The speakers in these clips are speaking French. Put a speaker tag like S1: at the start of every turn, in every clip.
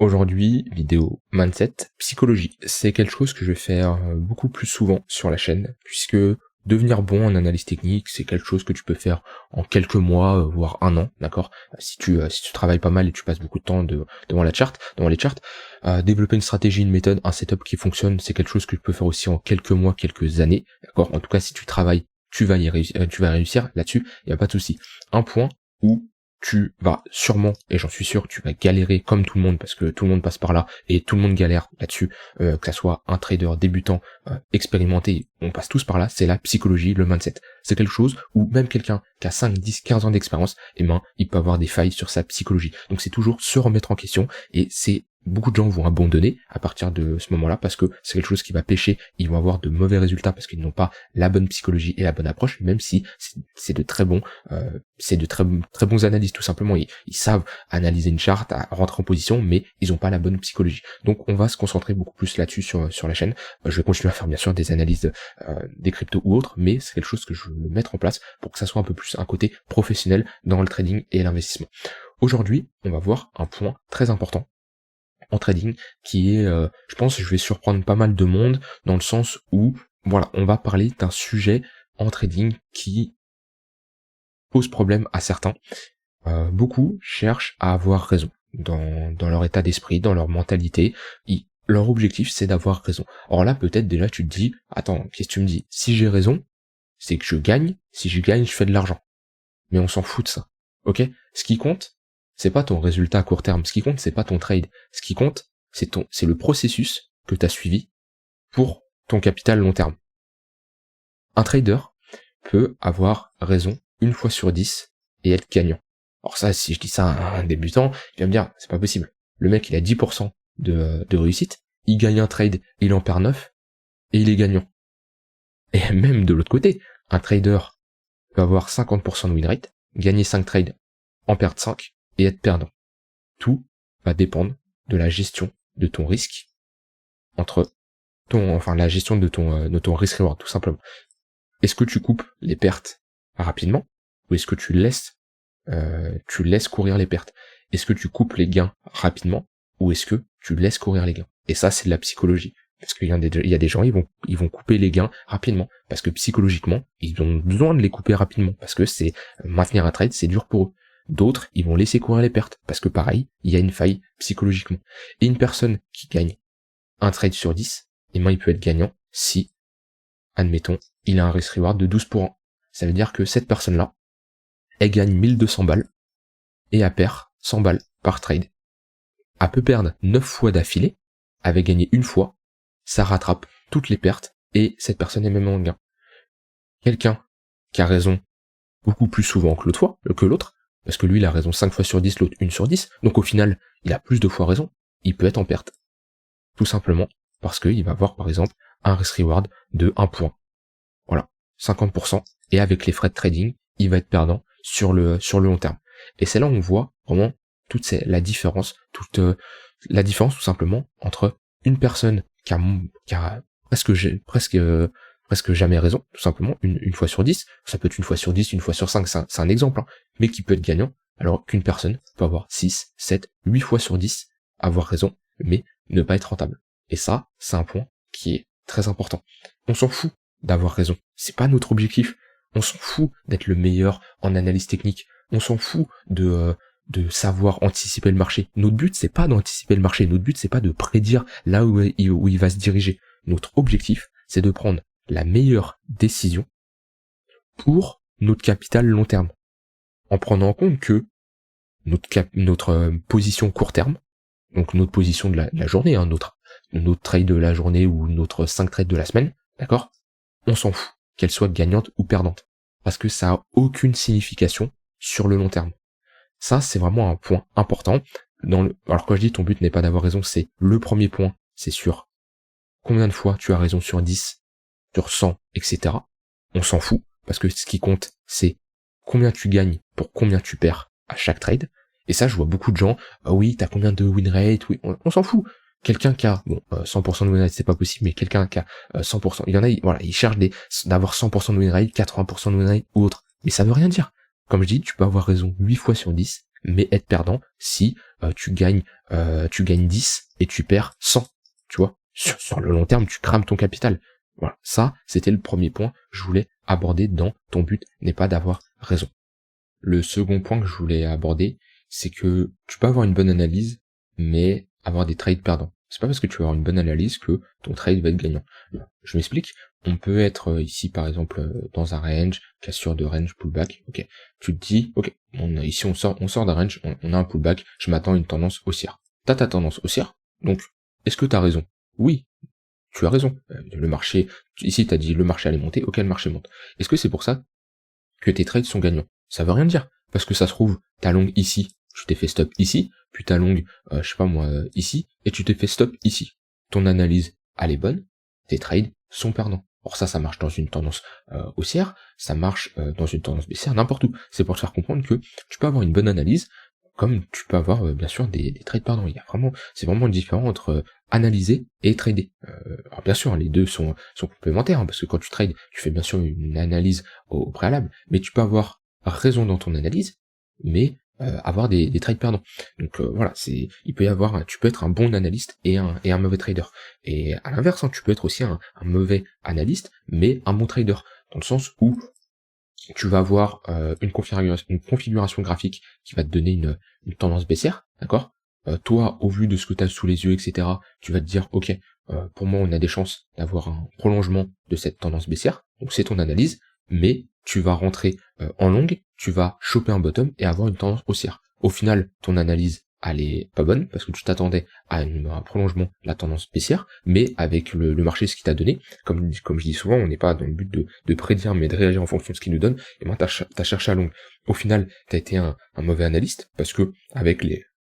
S1: Aujourd'hui, vidéo mindset, psychologie, c'est quelque chose que je vais faire beaucoup plus souvent sur la chaîne, puisque devenir bon en analyse technique, c'est quelque chose que tu peux faire en quelques mois, voire un an, d'accord. Si tu travailles pas mal et tu passes beaucoup de temps devant les charts, développer une stratégie, une méthode, un setup qui fonctionne, c'est quelque chose que tu peux faire aussi en quelques mois, quelques années, d'accord. En tout cas, si tu travailles, tu vas réussir là-dessus, il n'y a pas de souci. Un point où tu vas sûrement, et j'en suis sûr, tu vas galérer comme tout le monde, parce que tout le monde passe par là, et tout le monde galère là-dessus, que ça soit un trader débutant, expérimenté, on passe tous par là, c'est la psychologie, le mindset. C'est quelque chose où même quelqu'un qui a 5, 10, 15 ans d'expérience, il peut avoir des failles sur sa psychologie. Donc c'est toujours se remettre en question, et c'est beaucoup de gens vont abandonner à partir de ce moment-là parce que c'est quelque chose qui va pêcher, ils vont avoir de mauvais résultats parce qu'ils n'ont pas la bonne psychologie et la bonne approche, même si c'est de très bons très bons analystes tout simplement, ils savent analyser une charte, rentrer en position, mais ils n'ont pas la bonne psychologie. Donc on va se concentrer beaucoup plus là-dessus sur la chaîne. Je vais continuer à faire bien sûr des analyses des cryptos ou autres, mais c'est quelque chose que je veux mettre en place pour que ça soit un peu plus un côté professionnel dans le trading et l'investissement. Aujourd'hui, on va voir un point très important en trading qui est, je pense que je vais surprendre pas mal de monde dans le sens où, voilà, on va parler d'un sujet en trading qui pose problème à certains. Beaucoup cherchent à avoir raison dans leur état d'esprit, dans leur mentalité. Leur objectif, c'est d'avoir raison. Or là, peut-être déjà, tu te dis, attends, qu'est-ce que tu me dis? Si j'ai raison, c'est que je gagne. Si je gagne, je fais de l'argent. Mais on s'en fout de ça. Ok? Ce qui compte, c'est pas ton résultat à court terme. Ce qui compte, c'est pas ton trade. Ce qui compte, c'est le processus que tu as suivi pour ton capital long terme. Un trader peut avoir raison une fois sur 10 et être gagnant. Alors ça, si je dis ça à un débutant, il va me dire, c'est pas possible. Le mec, il a 10% de réussite, il gagne un trade, il en perd 9, et il est gagnant. Et même de l'autre côté, un trader peut avoir 50% de win rate, gagner 5 trades, en perdre 5, et être perdant. Tout va dépendre de la gestion de ton risque, la gestion de ton risk reward, tout simplement. Est-ce que tu coupes les pertes rapidement, ou est-ce que tu laisses courir les pertes? Est-ce que tu coupes les gains rapidement, ou est-ce que tu laisses courir les gains? Et ça, c'est de la psychologie. Parce qu'il y a des gens, ils vont couper les gains rapidement, parce que psychologiquement, ils ont besoin de les couper rapidement, parce que c'est maintenir un trade, c'est dur pour eux. D'autres, ils vont laisser courir les pertes, parce que pareil, il y a une faille psychologiquement. Et une personne qui gagne un trade sur 10, il peut être gagnant si, admettons, il a un risk reward de 12%. Ça veut dire que cette personne-là, elle gagne 1200 balles, et elle perd 100 balles par trade. Elle peut perdre 9 fois d'affilée, elle avait gagné une fois, ça rattrape toutes les pertes, et cette personne est même en gain. Quelqu'un qui a raison beaucoup plus souvent que l'autre, parce que lui il a raison 5 fois sur 10, l'autre 1 sur 10, donc au final, il a plus de fois raison, il peut être en perte. Tout simplement parce qu'il va avoir par exemple un risk reward de 1 point. Voilà, 50%, et avec les frais de trading, il va être perdant sur le long terme. Et c'est là où on voit vraiment la différence tout simplement entre une personne qui a presque jamais raison, tout simplement, une fois sur 10, ça peut être une fois sur 10, une fois sur 5, c'est un exemple, hein, mais qui peut être gagnant, alors qu'une personne peut avoir 6, 7, 8 fois sur 10, avoir raison, mais ne pas être rentable. Et ça, c'est un point qui est très important. On s'en fout d'avoir raison. C'est pas notre objectif. On s'en fout d'être le meilleur en analyse technique. On s'en fout de savoir anticiper le marché. Notre but, c'est pas d'anticiper le marché. Notre but, c'est pas de prédire là où il va se diriger. Notre objectif, c'est de prendre la meilleure décision pour notre capital long terme. En prenant en compte que notre position court terme, donc notre position de la journée, hein, notre trade de la journée ou notre 5 trades de la semaine, d'accord? On s'en fout, qu'elle soit gagnante ou perdante, parce que ça a aucune signification sur le long terme. Ça, c'est vraiment un point important. Alors quand je dis ton but n'est pas d'avoir raison, c'est le premier point, c'est sur combien de fois tu as raison sur 10, sur 100, etc. On s'en fout, parce que ce qui compte, c'est combien tu gagnes pour combien tu perds à chaque trade. Et ça, je vois beaucoup de gens, oui, t'as combien de win rate, oui, on s'en fout. Quelqu'un qui a, 100% de win rate, c'est pas possible, mais quelqu'un qui a 100%, il y en a, voilà, ils cherchent d'avoir 100% de win rate, 80% de win rate ou autre. Mais ça veut rien dire. Comme je dis, tu peux avoir raison 8 fois sur 10, mais être perdant si tu gagnes 10 et tu perds 100, tu vois. Sur le long terme, tu crames ton capital. Voilà, ça, c'était le premier point que je voulais aborder dans ton but n'est pas d'avoir raison. Le second point que je voulais aborder, c'est que tu peux avoir une bonne analyse, mais avoir des trades perdants. C'est pas parce que tu vas avoir une bonne analyse que ton trade va être gagnant. Je m'explique. On peut être ici, par exemple, dans un range, cassure de range, pullback. Ok. Tu te dis, ok, ici on sort d'un range, on a un pullback, je m'attends à une tendance haussière. T'as ta tendance haussière, donc est-ce que t'as raison? Oui, tu as raison. Le marché, ici t'as dit le marché allait monter, ok, le marché monte. Est-ce que c'est pour ça que tes trades sont gagnants? Ça veut rien dire, parce que ça se trouve, ta longue ici, tu t'es fait stop ici, puis ta longue, je sais pas moi, ici, et tu t'es fait stop ici. Ton analyse, elle est bonne, tes trades sont perdants. Or ça marche dans une tendance haussière, ça marche dans une tendance baissière, n'importe où. C'est pour te faire comprendre que tu peux avoir une bonne analyse, comme tu peux avoir bien sûr des trades perdants. C'est vraiment différent entre analyser et trader. Alors bien sûr, les deux sont complémentaires, hein, parce que quand tu trades, tu fais bien sûr une analyse au préalable, mais tu peux avoir raison dans ton analyse, mais avoir des trades perdants. Donc voilà, il peut y avoir, tu peux être un bon analyste et un mauvais trader. Et à l'inverse, hein, tu peux être aussi un mauvais analyste, mais un bon trader, dans le sens où tu vas avoir une configuration graphique qui va te donner une tendance baissière, d'accord? Toi, au vu de ce que tu as sous les yeux, etc., tu vas te dire, ok, pour moi, on a des chances d'avoir un prolongement de cette tendance baissière, donc c'est ton analyse, mais tu vas rentrer en longue, tu vas choper un bottom et avoir une tendance haussière. Au final, ton analyse, elle est pas bonne, parce que tu t'attendais à un prolongement de la tendance baissière, mais avec le marché, ce qu'il t'a donné, comme je dis souvent, on n'est pas dans le but de prédire, mais de réagir en fonction de ce qu'il nous donne, et moi, t'as cherché à longue. Au final, t'as été un mauvais analyste, parce que avec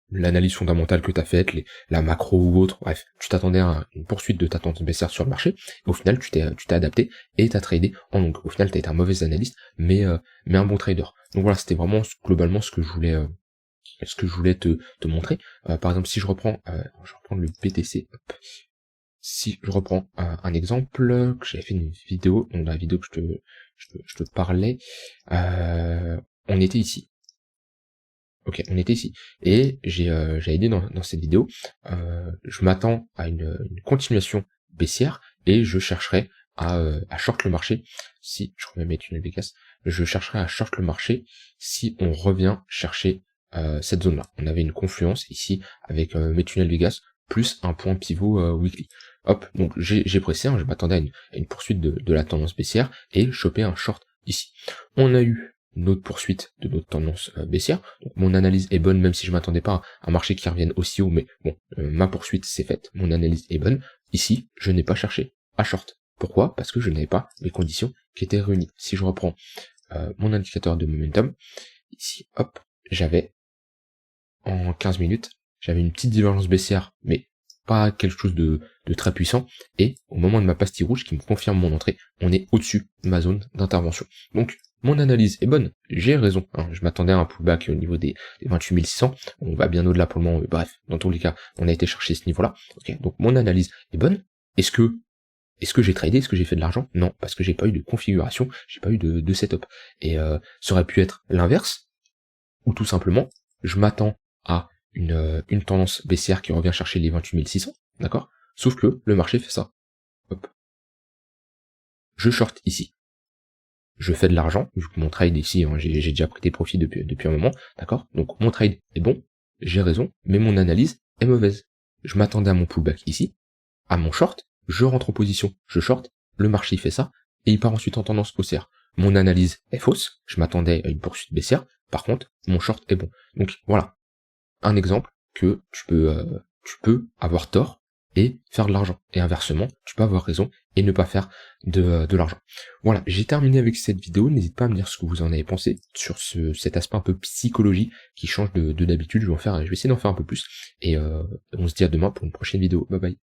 S1: l'analyse fondamentale que t'as faite, la macro ou autre, bref, tu t'attendais à une poursuite de ta tendance baissière sur le marché, et au final, tu t'es adapté, et t'as tradé en longue. Au final, t'as été un mauvais analyste, mais un bon trader. Donc voilà, c'était vraiment globalement ce que je voulais te montrer. Par exemple, si je reprends le BTC, hop. Si je reprends un exemple, que j'avais fait une vidéo, donc dans la vidéo que je te parlais, on était ici. Ok, on était ici. Et j'avais dit dans cette vidéo, je m'attends à une continuation baissière, et je chercherai à short le marché, si, je remets mes tunnels Vegas, je chercherai à short le marché si on revient chercher cette zone-là. On avait une confluence ici avec mes tunnels Vegas, plus un point pivot weekly. Hop, donc j'ai pressé, hein, je m'attendais à une poursuite de la tendance baissière, et choper un short ici. On a eu une autre poursuite de notre tendance baissière. Donc mon analyse est bonne, même si je m'attendais pas à un marché qui revienne aussi haut, mais bon, ma poursuite c'est faite, mon analyse est bonne. Ici, je n'ai pas cherché à short. Pourquoi? Parce que je n'avais pas les conditions qui étaient réunies. Si je reprends mon indicateur de momentum, ici, hop, j'avais en 15 minutes, j'avais une petite divergence baissière, mais pas quelque chose de très puissant, et au moment de ma pastille rouge qui me confirme mon entrée, on est au-dessus de ma zone d'intervention. Donc mon analyse est bonne, j'ai raison, hein. Je m'attendais à un pullback au niveau des 28 600, on va bien au-delà pour le moment, bref, dans tous les cas, on a été chercher ce niveau-là, ok, donc mon analyse est bonne. Est-ce que j'ai tradé, est-ce que j'ai fait de l'argent? Non, parce que j'ai pas eu de configuration, j'ai pas eu de setup. Et ça aurait pu être l'inverse, ou tout simplement, je m'attends à une tendance baissière qui revient chercher les 28 600, d'accord? Sauf que le marché fait ça. Hop. Je short ici. Je fais de l'argent, vu que mon trade ici, hein, j'ai déjà pris des profits depuis un moment, d'accord? Donc mon trade est bon, j'ai raison, mais mon analyse est mauvaise. Je m'attendais à mon pullback ici, à mon short, je rentre en position, je short, le marché il fait ça, et il part ensuite en tendance haussière. Mon analyse est fausse, je m'attendais à une poursuite baissière, par contre, mon short est bon. Donc voilà, un exemple que tu peux avoir tort et faire de l'argent. Et inversement, tu peux avoir raison et ne pas faire de l'argent. Voilà, j'ai terminé avec cette vidéo. N'hésite pas à me dire ce que vous en avez pensé sur cet aspect un peu psychologie qui change de d'habitude. Je vais essayer d'en faire un peu plus. Et on se dit à demain pour une prochaine vidéo. Bye bye.